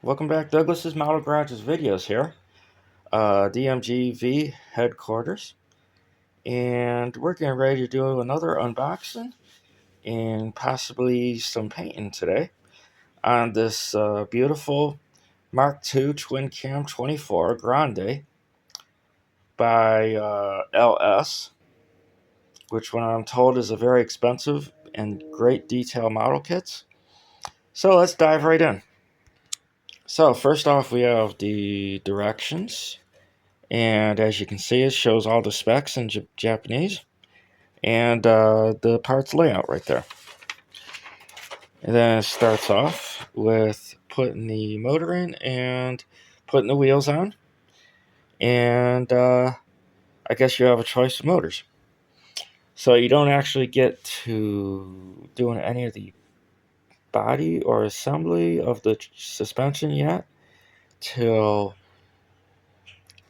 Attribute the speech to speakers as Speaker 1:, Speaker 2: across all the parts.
Speaker 1: Welcome back, Douglas's Model Garage's videos here. DMGV headquarters. And we're getting ready to do another unboxing and possibly some painting today on this beautiful Mark II Twin Cam 24 Grande by LS, which one I'm told is a very expensive and great detail model kits. So let's dive right in. So first off, we have the directions. And as you can see, it shows all the specs in Japanese and the parts layout right there. And then it starts off with putting the motor in and putting the wheels on. And I guess you have a choice of motors. So you don't actually get to doing any of the body or assembly of the suspension yet till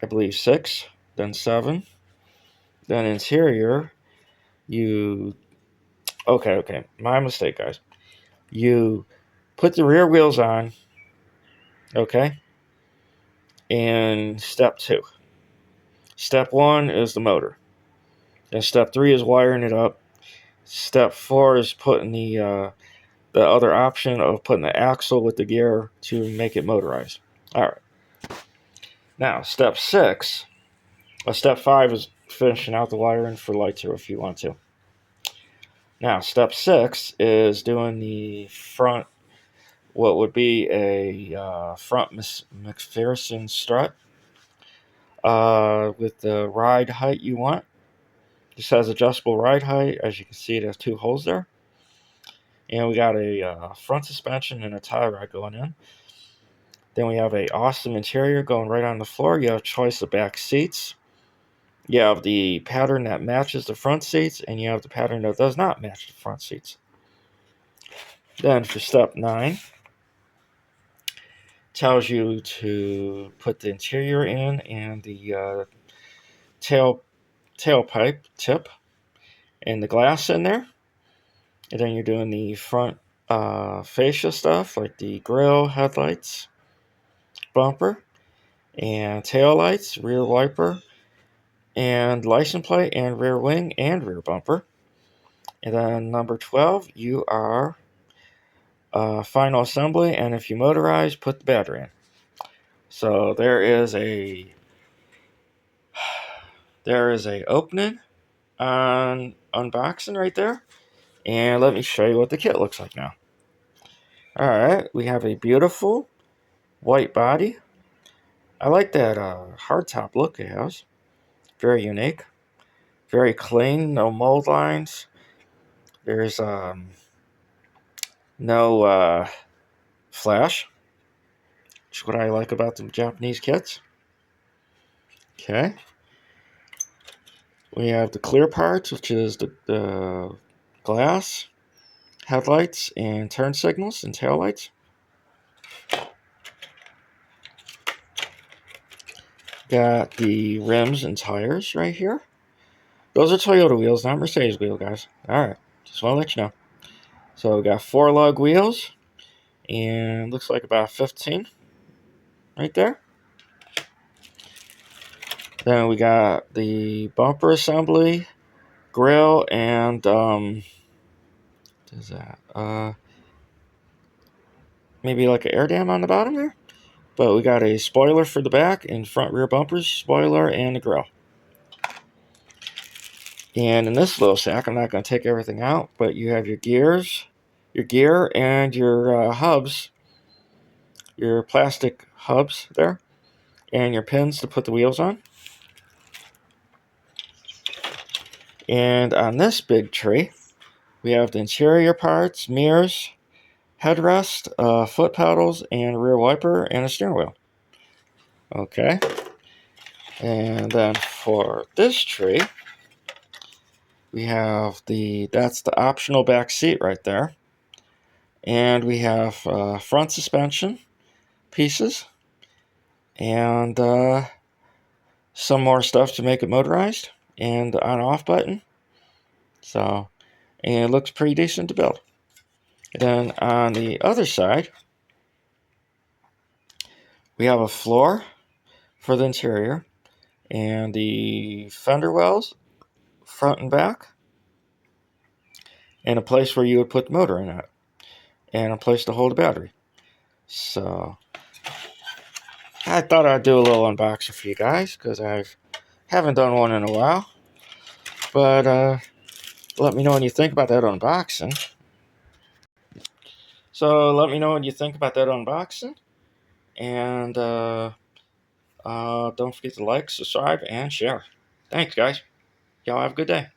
Speaker 1: I believe 6, then 7, then interior. Okay, my mistake, guys. You put the rear wheels on, okay, and step 2. Step 1 is the motor. Then step 3 is wiring it up. Step 4 is putting the other option of putting the axle with the gear to make it motorized. All right. Now, step 5 is finishing out the wiring for lights or if you want to. Now, step 6 is doing the front, what would be a front McPherson strut with the ride height you want. This has adjustable ride height. As you can see, it has 2 holes there. And we got a front suspension and a tie rod going in. Then we have a awesome interior going right on the floor. You have a choice of back seats. You have the pattern that matches the front seats, and you have the pattern that does not match the front seats. Then for step 9, tells you to put the interior in and the tailpipe tip and the glass in there. And then you're doing the front fascia stuff like the grille, headlights, bumper, and tail lights, rear wiper, and license plate, and rear wing and rear bumper. And then number 12, you are final assembly, and if you motorize, put the battery in. So there is a opening on unboxing right there. And let me show you what the kit looks like now. Alright, we have a beautiful white body. I like that hardtop look it has. Very unique. Very clean, no mold lines. There's no flash, which is what I like about the Japanese kits. Okay. We have the clear parts, which is the glass, headlights, and turn signals and tail lights. Got the rims and tires right here. Those are Toyota wheels, not Mercedes wheel, guys. Alright, just want to let you know. So we got 4 lug wheels, and looks like about 15 right there. Then we got the bumper assembly, grill, and what is that? Maybe like an air dam on the bottom there. But we got a spoiler for the back and front rear bumpers, spoiler, and the grill. And in this little sack, I'm not going to take everything out, but you have your gears, your gear, and your hubs, your plastic hubs there, and your pins to put the wheels on. And on this big tree, we have the interior parts, mirrors, headrest, foot pedals, and rear wiper, and a steering wheel. Okay. And then for this tree, we have that's the optional back seat right there. And we have front suspension pieces and some more stuff to make it motorized and on off button. So, and it looks pretty decent to build. And then on the other side, We have a floor for the interior, and the fender wells, front and back, and a place where you would put the motor in it, and a place to hold a battery. So I thought I'd do a little unboxing for you guys, because I haven't done one in a while. But let me know what you think about that unboxing. So let me know what you think about that unboxing. And don't forget to like, subscribe, and share. Thanks, guys. Y'all have a good day.